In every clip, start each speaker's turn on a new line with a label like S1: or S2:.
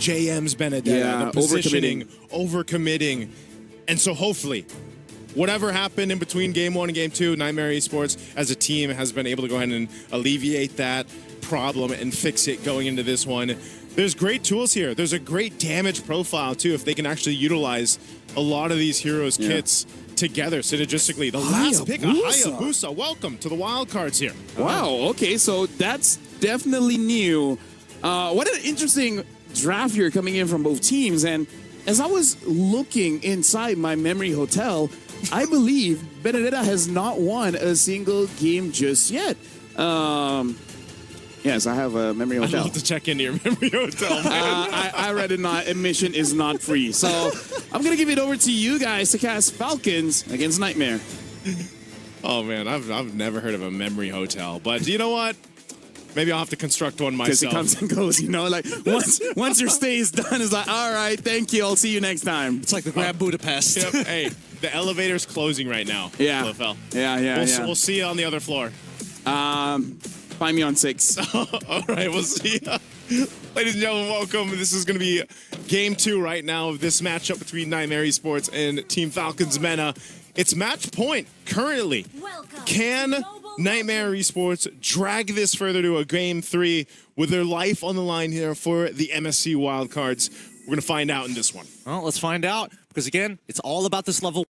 S1: JM's Benedetta, the positioning, overcommitting. And so hopefully, whatever happened in between Game 1 and Game 2, NIIGHTMARE Esports as a team has been able to go ahead and alleviate that problem and fix it going into this one. There's great tools here. There's a great damage profile, too, if they can actually utilize a lot of these heroes' kits together synergistically. The last pick, Hayabusa. Welcome to the wildcards here.
S2: Wow, okay, so that's definitely new. What an interesting draft here coming in from both teams. And as I was looking inside my memory hotel, I believe Benedetta has not won a single game just yet. Yes, I have a memory hotel.
S1: I'd love to check into your memory hotel, man.
S2: I read it not. Admission is not free. So I'm going to give it over to you guys to cast Falcons against NIIGHTMARE.
S1: Oh, man, I've never heard of a memory hotel. But you know what? Maybe I'll have to construct one myself.
S2: Because it comes and goes, you know? Like, once your stay is done, it's like, all right, thank you. I'll see you next time.
S3: It's like the Grand Budapest.
S1: Yep. Hey, the elevator's closing right now.
S2: Yeah.
S1: LFL.
S2: Yeah.
S1: We'll see you on the other floor.
S2: Find me on 6.
S1: All right, we'll see ya. Ladies and gentlemen, welcome. This is going to be Game 2 right now of this matchup between NIIGHTMARE Esports and Team Falcons MENA. It's match point currently. Can NIIGHTMARE Esports drag this further to a Game 3 with their life on the line here for the MSC wildcards? We're going to find out in this one.
S3: Well, let's find out. Because again, it's all about this level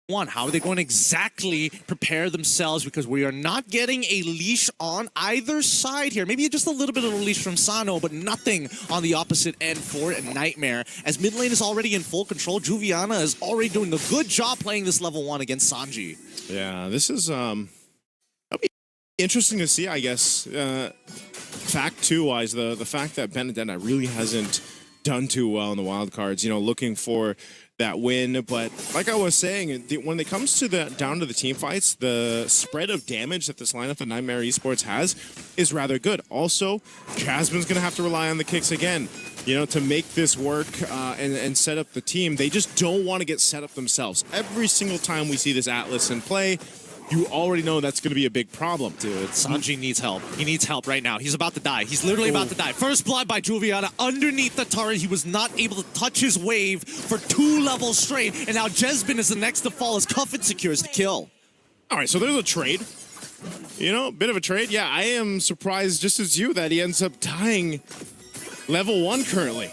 S3: 1. How are they going to exactly prepare themselves? Because we are not getting a leash on either side here. Maybe just a little bit of a leash from Sano, but nothing on the opposite end for NIIGHTMARE. As mid lane is already in full control, Juviana is already doing a good job playing this level 1 against Sanji.
S1: Yeah, this is that'll be interesting to see, I guess. Fact 2-wise, the fact that Benedetta really hasn't done too well in the wildcards, you know, looking for that win. But like I was saying, when it comes to down to the team fights, the spread of damage that this lineup that NIIGHTMARE Esports has is rather good. Also, Jasmine's going to have to rely on the kicks again, you know, to make this work and set up the team. They just don't want to get set up themselves. Every single time we see this Atlas in play, you already know that's going to be a big problem.
S3: Dude, Sanji needs help. He needs help right now. He's about to die. He's literally about to die. First blood by Juviana underneath the turret. He was not able to touch his wave for 2 levels straight. And now Jesbin is the next to fall as Cuffin secures the kill.
S1: All right, so there's a trade. You know, a bit of a trade. Yeah, I am surprised, just as you, that he ends up dying level 1 currently.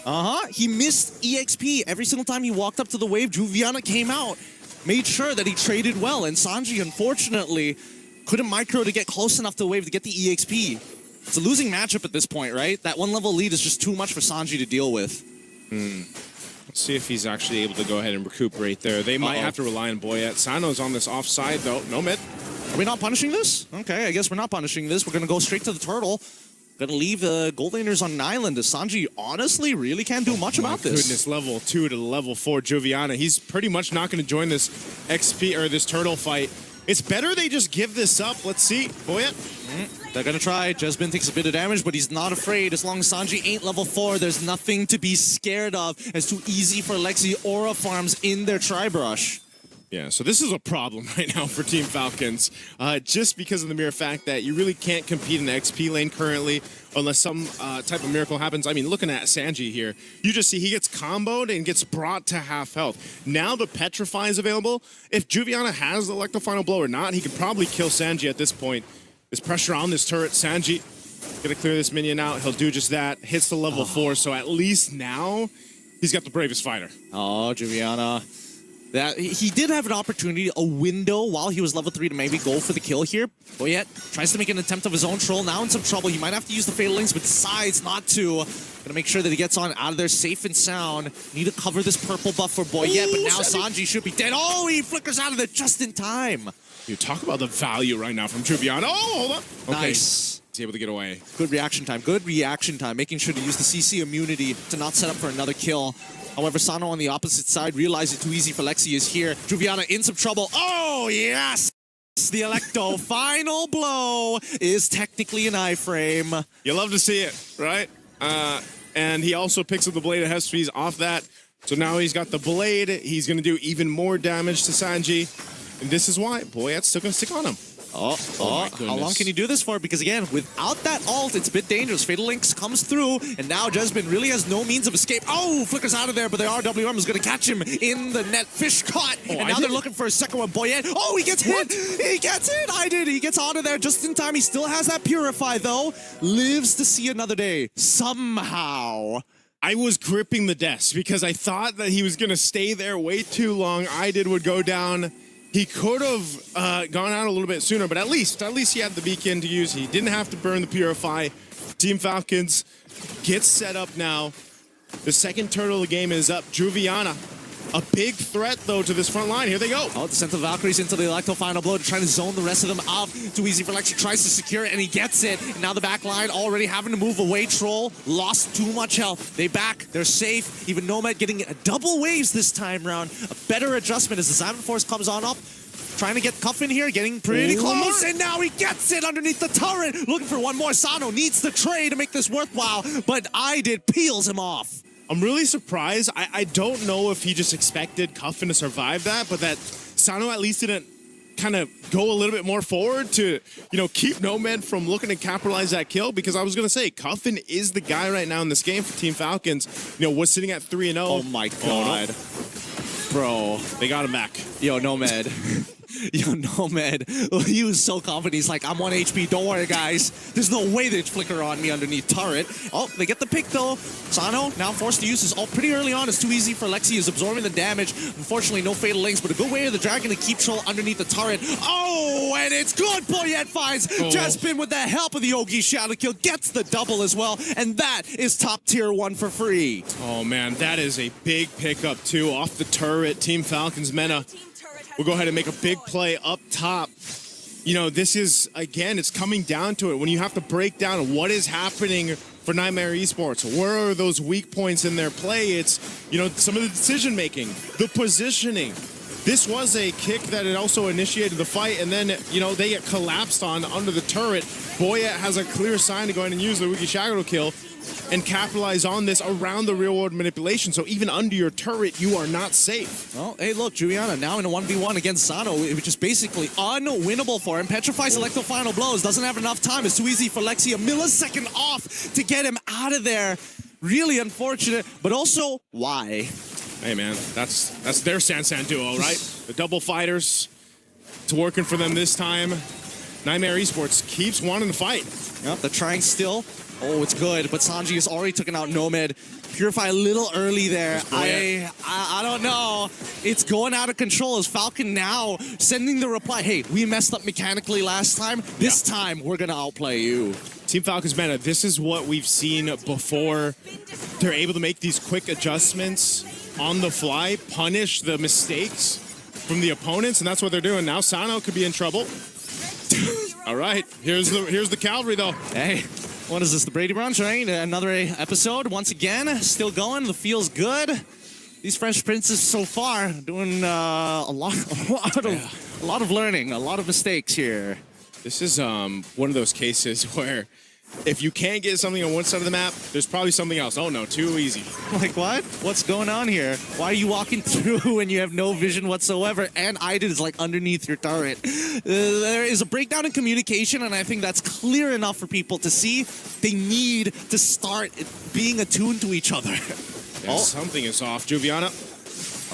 S3: He missed EXP. Every single time he walked up to the wave, Juviana came out. Made sure that he traded well, and Sanji, unfortunately, couldn't micro to get close enough to the wave to get the EXP. It's a losing matchup at this point, right? That 1-level lead is just too much for Sanji to deal with.
S1: Let's see if he's actually able to go ahead and recuperate there. They might have to rely on Boyette. Sano's on this offside, though. No mid.
S3: Are we not punishing this? Okay, I guess we're not punishing this. We're going to go straight to the turtle. Gonna leave the gold laners on an island. Sanji honestly really can't do much about this.
S1: Goodness, level 2 to level 4 Juviana. He's pretty much not gonna join this XP or this turtle fight. It's better they just give this up. Let's see. Boyette.
S3: They're gonna try. Jesbin takes a bit of damage, but he's not afraid. As long as Sanji ain't level 4, there's nothing to be scared of. It's too easy for Lexi aura farms in their tri-brush.
S1: Yeah, so this is a problem right now for Team Falcons, just because of the mere fact that you really can't compete in the XP lane currently unless some type of miracle happens. I mean, looking at Sanji here, you just see he gets comboed and gets brought to half health. Now the Petrify is available. If Juviana has the Electro Final Blow or not, he could probably kill Sanji at this point. There's pressure on this turret. Sanji gonna clear this minion out. He'll do just that. Hits the level 4, so at least now he's got the bravest fighter.
S3: Oh, Juviana. That he did have an opportunity, a window while he was level 3 to maybe go for the kill here. Boyette tries to make an attempt of his own troll. Now in some trouble. He might have to use the Fatal Links, but decides not to. Gonna make sure that he gets on out of there safe and sound. Need to cover this purple buff for Boyette, but now Sanji should be dead. Oh, he flickers out of there just in time.
S1: You talk about the value right now from Juviana. Oh, hold on. Okay.
S3: Nice.
S1: He's able to get away.
S3: Good reaction time. Good reaction time. Making sure to use the CC immunity to not set up for another kill. However, Sano on the opposite side realized it too easy for Lexi is here. Juviana in some trouble. Oh, yes! The Electo final blow is technically an iframe.
S1: You love to see it, right? And he also picks up the Blade of Hespes off that. So now he's got the Blade. He's going to do even more damage to Sanji. And this is why Boyette's still going to stick on him.
S3: Oh, how long can you do this for? Because again, without that ult, it's a bit dangerous. Fatal Links comes through, and now Jesbin really has no means of escape. Oh, flickers out of there, but the RWM is going to catch him in the net. Fish caught, and now they're looking for a second one. Boyette, oh, he gets hit! He gets it! He gets out of there just in time. He still has that Purify, though. Lives to see another day. Somehow.
S1: I was gripping the desk because I thought that he was going to stay there way too long. would go down. He could have gone out a little bit sooner, but at least he had the beacon to use. He didn't have to burn the Purify. Team Falcons gets set up now. The second turtle of the game is up. Juviana, a big threat, though, to this front line. Here they go.
S3: Oh, the Sentinel Valkyries into the Electro final blow to try to zone the rest of them out. Too easy for Lexi. Tries to secure it, and he gets it. And now the back line already having to move away. Troll lost too much health. They back. They're safe. Even Nomad getting double waves this time round. A better adjustment as the Xavier Force comes on up. Trying to get Cuff in here, getting pretty close, and now he gets it underneath the turret. Looking for one more. Sano needs the trade to make this worthwhile, but peels him off.
S1: I'm really surprised. I don't know if he just expected Cuffin to survive that, but that Sano at least didn't kind of go a little bit more forward to, keep Nomad from looking to capitalize that kill, because I was going to say, Cuffin is the guy right now in this game for Team Falcons. Was sitting at 3-0.
S3: Oh my God.
S1: No.
S3: Bro.
S1: They got him back.
S3: Yo, Nomad. Nomad, he was so confident. He's like, I'm 1 HP, don't worry, guys. There's no way they'd flicker on me underneath turret. Oh, they get the pick, though. Sano now forced to use his ult pretty early on. It's too easy for Lexi. He's absorbing the damage. Unfortunately, no Fatal Links, but a good way of the Dragon to keep Troll underneath the turret. Oh, and it's good. Boyette finds Jespin with the help of the Yogi Shadow Kill. Gets the double as well, and that is top tier 1 for free.
S1: Oh, man, that is a big pickup, too. Off the turret, Team Falcons MENA. We'll go ahead and make a big play up top. This is, again, it's coming down to it. When you have to break down what is happening for NIIGHTMARE Esports, where are those weak points in their play? It's, some of the decision-making, the positioning. This was a kick that had also initiated the fight, and then, they get collapsed on under the turret. Boyette has a clear sign to go in and use the Wiki Shadow Kill and capitalize on this around the real-world manipulation. So even under your turret, you are not safe.
S3: Well, hey, look, Juliana now in a 1v1 against Sano, which is basically unwinnable for him. Petrifies Electro final blows, doesn't have enough time. It's too easy for Lexi, a millisecond off to get him out of there. Really unfortunate, but also, why?
S1: Hey, man, that's their Sansan duo, right? The double fighters. It's working for them this time. NIIGHTMARE Esports keeps wanting to fight.
S3: Yep, they're trying still. Oh, it's good, but Sanji has already taken out Nomad. Purify a little early there. I don't know. It's going out of control as Falcon now sending the reply, hey, we messed up mechanically last time. This time, we're going to outplay you.
S1: Team Falcons MENA, this is what we've seen before. They're able to make these quick adjustments on the fly, punish the mistakes from the opponents, and that's what they're doing. Now Sano could be in trouble. All right, here's the cavalry, though.
S3: Hey. What is this, the Brady Brunch, right? Another episode, once again, still going, the feel's good. These Fresh Princes so far doing a lot of learning, a lot of mistakes here.
S1: This is one of those cases where if you can't get something on one side of the map, there's probably something else. Oh no, too easy.
S3: Like what? What's going on here? Why are you walking through when you have no vision whatsoever? And Aiden is like underneath your turret. There is a breakdown in communication, and I think that's clear enough for people to see. They need to start being attuned to each other.
S1: Yeah, something is off. Juviana.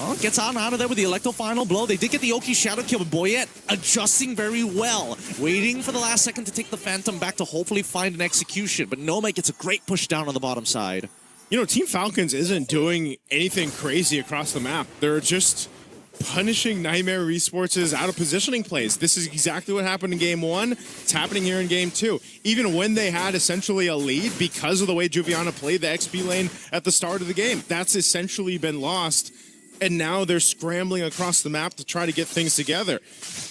S3: Oh, gets out of there with the Electro final blow. They did get the Oki Shadow Kill, but Boyette adjusting very well. Waiting for the last second to take the Phantom back to hopefully find an execution. But Nomad gets a great push down on the bottom side.
S1: Team Falcons isn't doing anything crazy across the map. They're just punishing NIIGHTMARE Esports' out of positioning plays. This is exactly what happened in Game 1. It's happening here in Game 2. Even when they had essentially a lead because of the way Juviana played the XP lane at the start of the game, that's essentially been lost. And now they're scrambling across the map to try to get things together.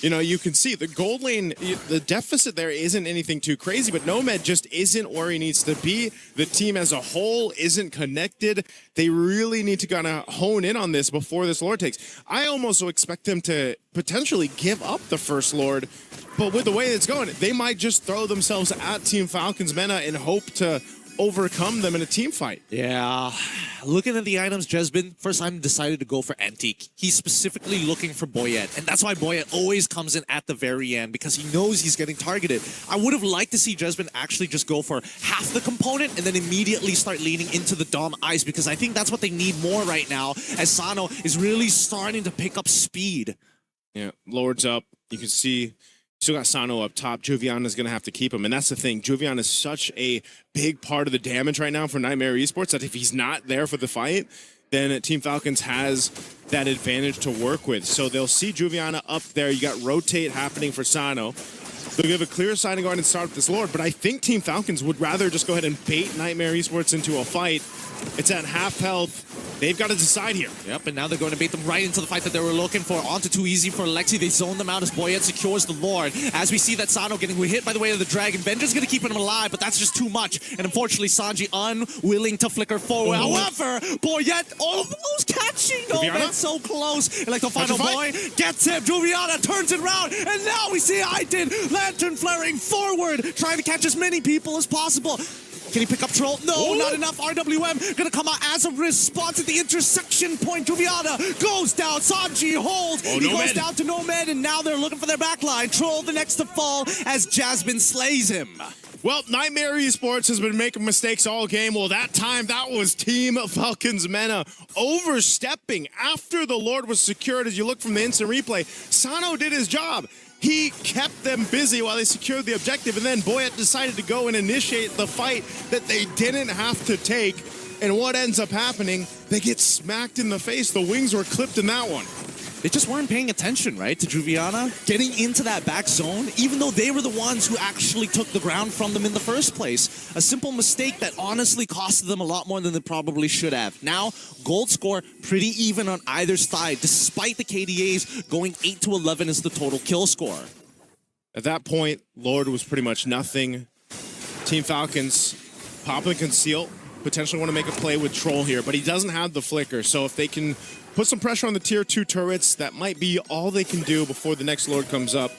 S1: You can see the gold lane, the deficit there isn't anything too crazy, but Nomad just isn't where he needs to be. The team as a whole isn't connected. They really need to kind of hone in on this before this Lord takes. I almost expect them to potentially give up the first Lord, but with the way it's going, they might just throw themselves at Team Falcons MENA and hope to overcome them in a team fight.
S3: Yeah, looking at the items, Jesbin, first time decided to go for Antique. He's specifically looking for Boyette, and that's why Boyette always comes in at the very end, because he knows he's getting targeted. I would have liked to see Jesbin actually just go for half the component and then immediately start leaning into the Dom Ice, because I think that's what they need more right now, as Sano is really starting to pick up speed.
S1: Yeah, Lord's up. You can see still got Sano up top. Juviana's going to have to keep him. And that's the thing. Juviana is such a big part of the damage right now for NIIGHTMARE Esports that if he's not there for the fight, then Team Falcons has that advantage to work with. So they'll see Juviana up there. You got rotate happening for Sano. They'll give a clear sign to go ahead and start with this Lord. But I think Team Falcons would rather just go ahead and bait NIIGHTMARE Esports into a fight. It's at half health. They've got to decide here.
S3: Yep, and now they're going to bait them right into the fight that they were looking for. Onto too easy for Lexi. They zone them out as Boyette secures the Lord. As we see that Sano getting hit by the way of the Dragon. Vengeance going to keep him alive, but that's just too much. And unfortunately, Sanji unwilling to flicker forward. However, Boyette almost catching. Oh, man, so close. And like the final boy gets him. Juviana turns it around. And now we see Aiden lantern flaring forward, trying to catch as many people as possible. Can he pick up Troll? No, not enough. RWM gonna come out as a response at the intersection point. Juviana goes down. Sanji holds. He goes down to Nomad, and now they're looking for their backline. Troll the next to fall as Jasmine slays him.
S1: Well, NIIGHTMARE Esports has been making mistakes all game. Well, that time, that was Team Falcons MENA overstepping after the Lord was secured. As you look from the instant replay, Sano did his job. He kept them busy while they secured the objective, and then Boyette decided to go and initiate the fight that they didn't have to take. And what ends up happening, they get smacked in the face. The wings were clipped in that one.
S3: They just weren't paying attention, right, to Juviana getting into that back zone, even though they were the ones who actually took the ground from them in the first place. A simple mistake that honestly costed them a lot more than they probably should have. Now, gold score pretty even on either side, despite the KDAs going 8 to 11 is the total kill score.
S1: At that point, Lord was pretty much nothing. Team Falcons pop and conceal, potentially want to make a play with Troll here, but he doesn't have the flicker, so if they can put some pressure on the tier 2 turrets, that might be all they can do before the next Lord comes up.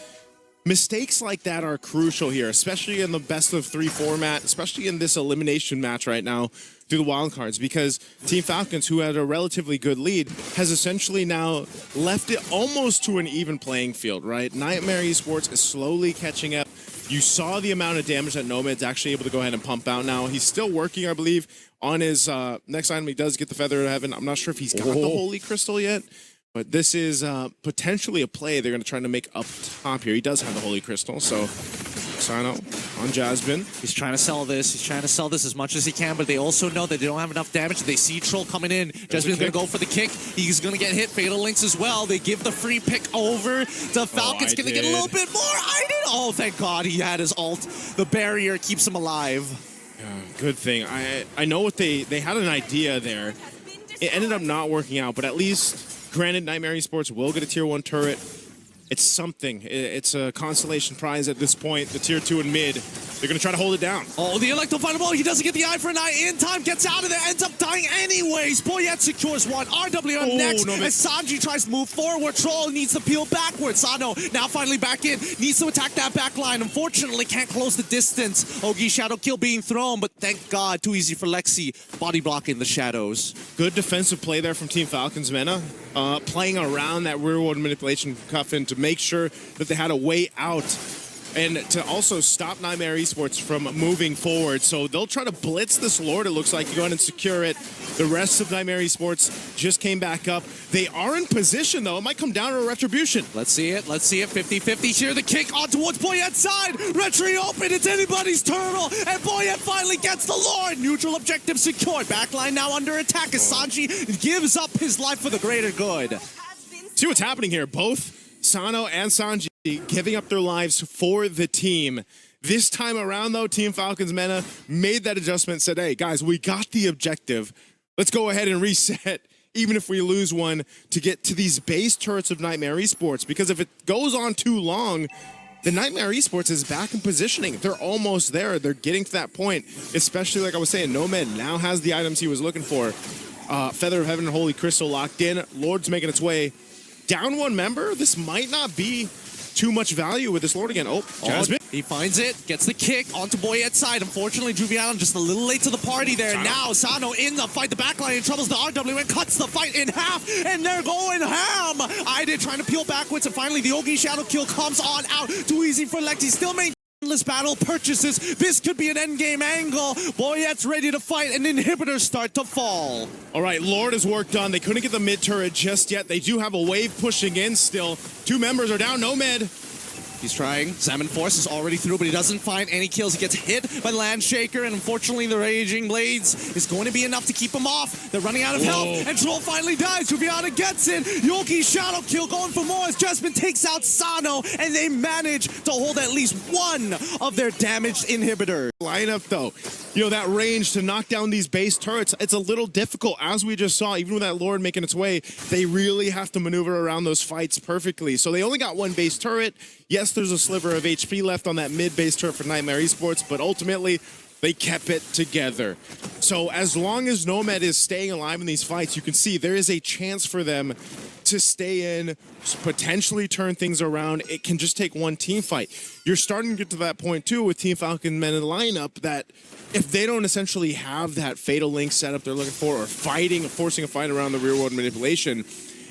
S1: Mistakes like that are crucial here, especially in the best of 3 format, especially in this elimination match right now through the wildcards, because Team Falcons, who had a relatively good lead, has essentially now left it almost to an even playing field, right? NIIGHTMARE Esports is slowly catching up. You saw the amount of damage that Nomad's actually able to go ahead and pump out now. He's still working, I believe, on his next item. He does get the Feather of Heaven. I'm not sure if he's got the Holy Crystal yet, but this is potentially a play they're going to try to make up top here. He does have the Holy Crystal, so Sano on Jasmine.
S3: He's trying to sell this. He's trying to sell this as much as he can, but they also know that they don't have enough damage. They see Troll coming in. Jasmine's going to go for the kick. He's going to get hit. Fatal Links as well. They give the free pick over to Falcons. Going to get a little bit more. Oh, thank God he had his ult. The barrier keeps him alive.
S1: Yeah, good thing. I know what they had an idea there. It ended up not working out, but at least, granted, NIIGHTMARE Esports will get a tier 1 turret. It's something. It's a consolation prize at this point. The tier 2 and mid, they're going to try to hold it down.
S3: Oh, the Electro final ball. He doesn't get the eye for an eye in time. Gets out of there. Ends up dying anyways. Boyette secures one. RWM next. As Sanji tries to move forward. Troll needs to peel backwards. Sano now finally back in. Needs to attack that back line. Unfortunately, can't close the distance. Ogi Shadow Kill being thrown, but thank God, too easy for Lexi. Body blocking the shadows.
S1: Good defensive play there from Team Falcons MENA. Playing around that rear-world manipulation cuffin to make sure that they had a way out and to also stop NIIGHTMARE Esports from moving forward. So they'll try to blitz this Lord, it looks like, to go ahead and secure it. The rest of NIIGHTMARE Esports just came back up. They are in position, though. It might come down to a retribution.
S3: Let's see it. Let's see it. 50-50 here. The kick on towards Boyette's side. Retry open. It's anybody's turtle. And Boyette finally gets the Lord. Neutral objective secured. Backline now under attack as Sanji gives up his life for the greater good.
S1: See what's happening here. Both Sano and Sanji giving up their lives for the team. This time around, though, Team Falcons MENA made that adjustment, said, hey, guys, we got the objective. Let's go ahead and reset, even if we lose one, to get to these base turrets of NIIGHTMARE Esports. Because if it goes on too long, the NIIGHTMARE Esports is back in positioning. They're almost there. They're getting to that point, especially, like I was saying, Nomad now has the items he was looking for. Feather of Heaven and Holy Crystal locked in. Lord's making its way. Down one member, this might not be too much value with this Lord again. Oh, Jasmine.
S3: He finds it, gets the kick onto Boyette's side. Unfortunately, Juviana just a little late to the party there.
S1: Sano.
S3: Now, Sano in the fight. The backline troubles the RW and cuts the fight in half, and they're going ham. Ida trying to peel backwards, and finally the Ogi Shadow kill comes on out. Too easy for Lexi. Still maintaining endless battle purchases. This could be an endgame angle. Boyette's ready to fight, and inhibitors start to fall.
S1: All right, Lord has work done. They couldn't get the mid turret just yet. They do have a wave pushing in still. 2 members are down. Nomad.
S3: He's trying. Salmon Force is already through, but he doesn't find any kills. He gets hit by Landshaker, and unfortunately the Raging Blades is going to be enough to keep him off. They're running out of health, and Troll finally dies. Juviana gets it. Yoki Shadow kill going for more as Jasmine takes out Sano, and they manage to hold at least one of their damaged inhibitors.
S1: Lineup though, you know, that range to knock down these base turrets, it's a little difficult. As we just saw, even with that Lord making its way, they really have to maneuver around those fights perfectly. So they only got 1 base turret. Yes, there's a sliver of HP left on that mid base turret for Nightmare Esports, but ultimately they kept it together. So as long as Nomad is staying alive in these fights, you can see there is a chance for them to stay in, potentially turn things around. It can just take 1 team fight. You're starting to get to that point too with Team Falcon men in the lineup that if they don't essentially have that Fatal Link setup they're looking for, or forcing a fight around the rear world manipulation,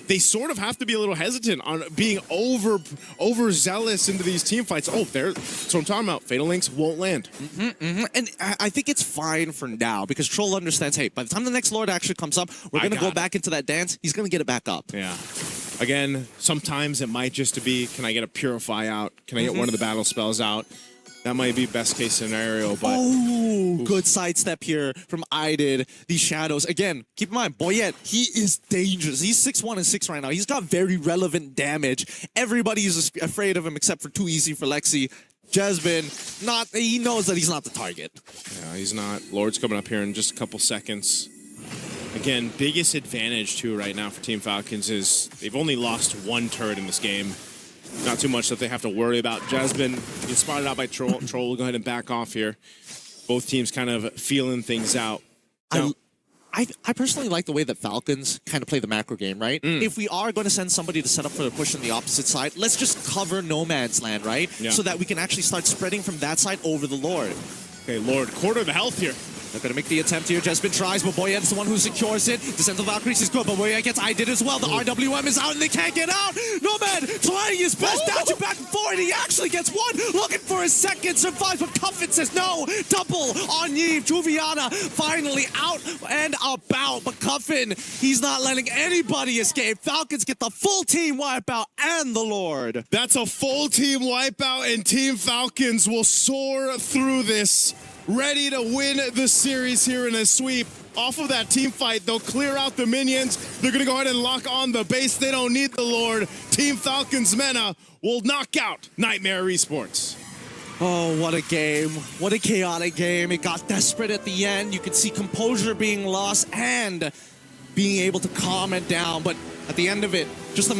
S1: they sort of have to be a little hesitant on being overzealous into these team fights. Oh, that's what I'm talking about. Fatal Links won't land.
S3: And I think it's fine for now because Troll understands, hey, by the time the next Lord actually comes up, we're going to go back into that dance. He's going to get it back up.
S1: Yeah. Again, sometimes it might just be, can I get a Purify out? Can I get one of the battle spells out? That might be best case scenario, but...
S3: Oh, good sidestep here from Idid. These shadows. Again, keep in mind, Boyette, he is dangerous. He's 6'1" and 6 right now. He's got very relevant damage. Everybody is afraid of him except for Too Easy for Lexi. Jasmine, he knows that he's not the target.
S1: Yeah, he's not. Lord's coming up here in just a couple seconds. Again, biggest advantage, too, right now for Team Falcons is they've only lost 1 turret in this game. Not too much that they have to worry about. Jasmine gets spotted out by Troll. Troll will go ahead and back off here. Both teams kind of feeling things out. Now,
S3: I personally like the way that Falcons kind of play the macro game, right? If we are going to send somebody to set up for the push on the opposite side, let's just cover No Man's Land, right?
S1: Yeah.
S3: So that we can actually start spreading from that side over the Lord.
S1: Okay, Lord, quarter of the health here.
S3: They're going to make the attempt here. Jasmine tries, but Boyette is the one who secures it. Descent of Valkyries is good, but Boyette gets Idid as well. The RWM is out, and they can't get out. Nomad trying his best, dashing back and forward. He actually gets 1, looking for a second, survives, but Cuffin says no. Double on Yves. Juviana finally out and about, but Cuffin, he's not letting anybody escape. Falcons get the full team wipeout and the Lord.
S1: That's a full team wipeout, and Team Falcons will soar through this, ready to win the series here in a sweep. Off of that team fight, they'll clear out the minions. They're going to go ahead and lock on the base. They don't need the Lord. Team Falcons MENA will knock out Nightmare Esports.
S3: Oh, what a game. What a chaotic game. It got desperate at the end. You could see composure being lost and being able to calm it down. But at the end of it, just the